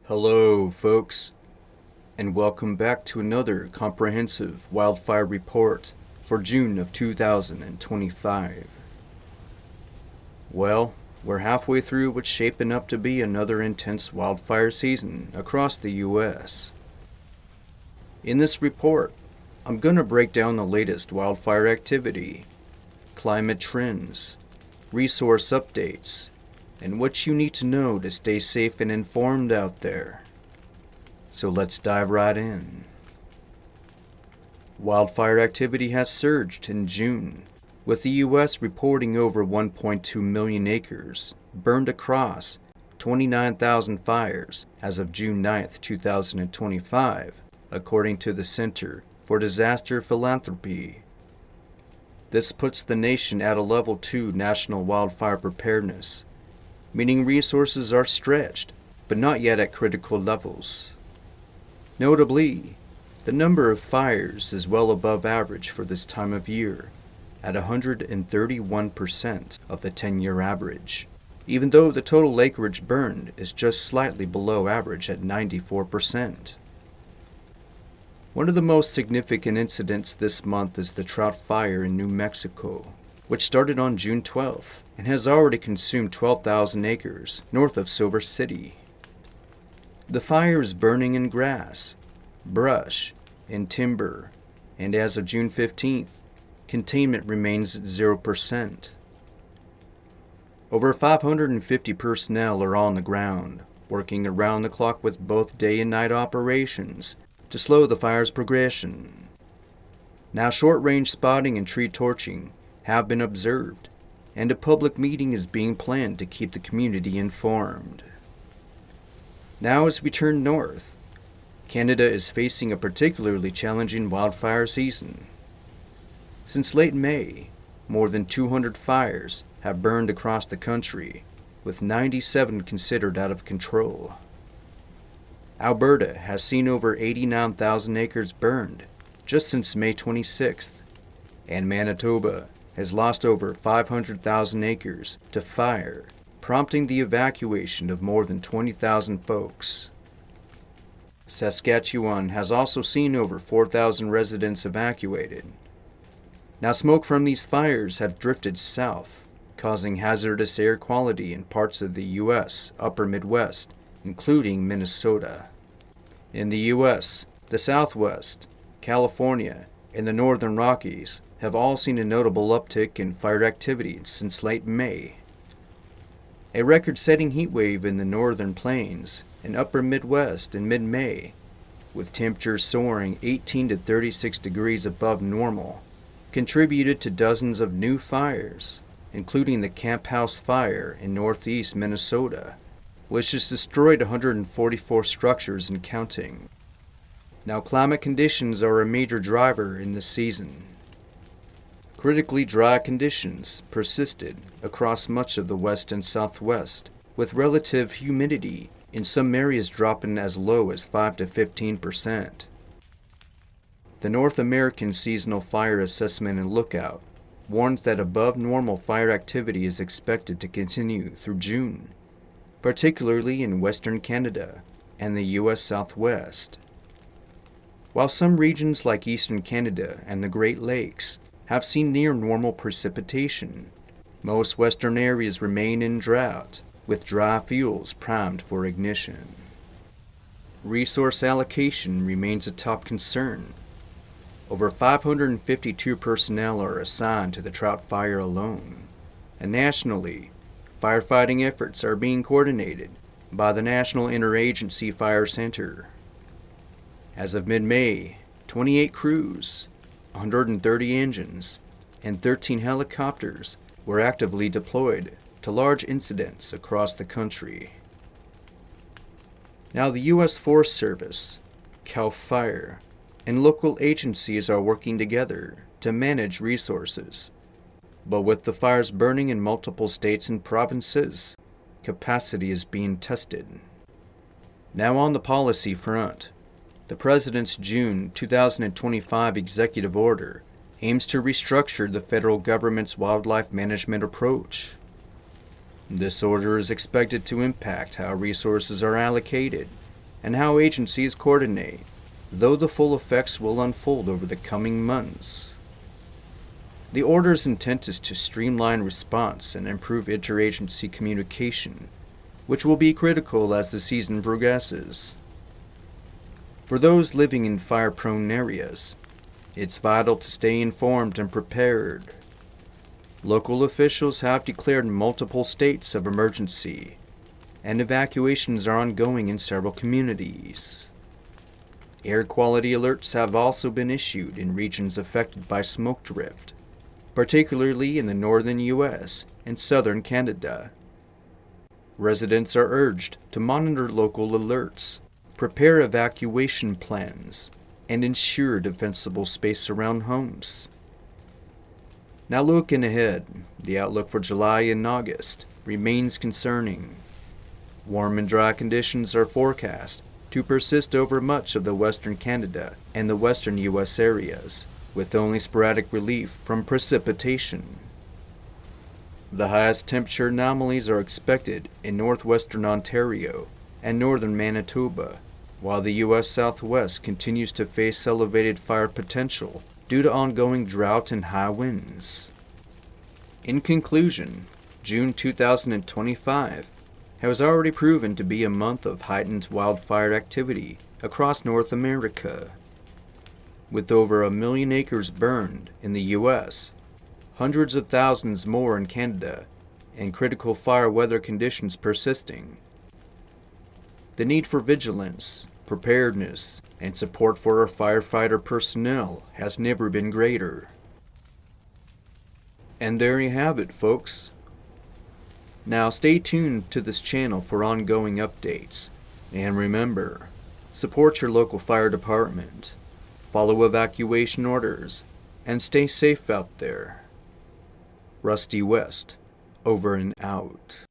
Hello, folks, and welcome back to another comprehensive wildfire report for June of 2025. Well, we're halfway through what's shaping up to be another intense wildfire season across the U.S. In this report, I'm going to break down the latest wildfire activity, climate trends, resource updates, and what you need to know to stay safe and informed out there. So let's dive right in. Wildfire activity has surged in June, with the U.S. reporting over 1.2 million acres burned across 29,000 fires as of June 9, 2025, according to the Center for Disaster Philanthropy. This puts the nation at a Level 2 national wildfire preparedness, meaning resources are stretched, but not yet at critical levels. Notably, the number of fires is well above average for this time of year, at 131% of the 10-year average, even though the total acreage burned is just slightly below average at 94%. One of the most significant incidents this month is the Trout fire in New Mexico, which started on June 12th and has already consumed 12,000 acres north of Silver City. The fire is burning in grass, brush, and timber, and as of June 15th, containment remains at 0%. Over 550 personnel are on the ground, working around the clock with both day and night operations to slow the fire's progression. Now short-range spotting and tree torching have been observed, and a public meeting is being planned to keep the community informed. Now as we turn north, Canada is facing a particularly challenging wildfire season. Since late May, more than 200 fires have burned across the country, with 97 considered out of control. Alberta has seen over 89,000 acres burned just since May 26th, and Manitoba has lost over 500,000 acres to fire, prompting the evacuation of more than 20,000 folks. Saskatchewan has also seen over 4,000 residents evacuated. Now smoke from these fires have drifted south, causing hazardous air quality in parts of the U.S. upper Midwest, including Minnesota. In the U.S., the Southwest, California, and the Northern Rockies have all seen a notable uptick in fire activity since late May. A record-setting heat wave in the northern plains and upper Midwest in mid-May, with temperatures soaring 18 to 36 degrees above normal, contributed to dozens of new fires, including the Camp House fire in northeast Minnesota, which has destroyed 144 structures and counting. Now climate conditions are a major driver in this season. Critically dry conditions persisted across much of the west and southwest, with relative humidity in some areas dropping as low as 5 to 15%. The North American Seasonal Fire Assessment and Lookout warns that above normal fire activity is expected to continue through June, particularly in Western Canada and the U.S. Southwest. While some regions like Eastern Canada and the Great Lakes have seen near normal precipitation, most western areas remain in drought, with dry fuels primed for ignition. Resource allocation remains a top concern. Over 552 personnel are assigned to the Trout fire alone, and nationally, firefighting efforts are being coordinated by the National Interagency Fire Center. As of mid-May, 28 crews, 130 engines, and 13 helicopters were actively deployed to large incidents across the country. Now the U.S. Forest Service, CAL FIRE, and local agencies are working together to manage resources. But with the fires burning in multiple states and provinces, capacity is being tested. Now on the policy front, the President's June 2025 executive order aims to restructure the federal government's wildlife management approach. This order is expected to impact how resources are allocated and how agencies coordinate, though the full effects will unfold over the coming months. The order's intent is to streamline response and improve interagency communication, which will be critical as the season progresses. For those living in fire-prone areas, it's vital to stay informed and prepared. Local officials have declared multiple states of emergency, and evacuations are ongoing in several communities. Air quality alerts have also been issued in regions affected by smoke drift, particularly in the northern U.S. and southern Canada. Residents are urged to monitor local alerts, prepare evacuation plans, and ensure defensible space around homes. Now looking ahead, the outlook for July and August remains concerning. Warm and dry conditions are forecast to persist over much of the western Canada and the western U.S. areas, with only sporadic relief from precipitation. The highest temperature anomalies are expected in northwestern Ontario and northern Manitoba, while the U.S. Southwest continues to face elevated fire potential due to ongoing drought and high winds. In conclusion, June 2025 has already proven to be a month of heightened wildfire activity across North America. With over 1 million acres burned in the U.S., hundreds of thousands more in Canada, and critical fire weather conditions persisting, the need for vigilance, preparedness, and support for our firefighter personnel has never been greater. And there you have it, folks. Now stay tuned to this channel for ongoing updates, and remember, support your local fire department, follow evacuation orders, and stay safe out there. Rusty West, over and out.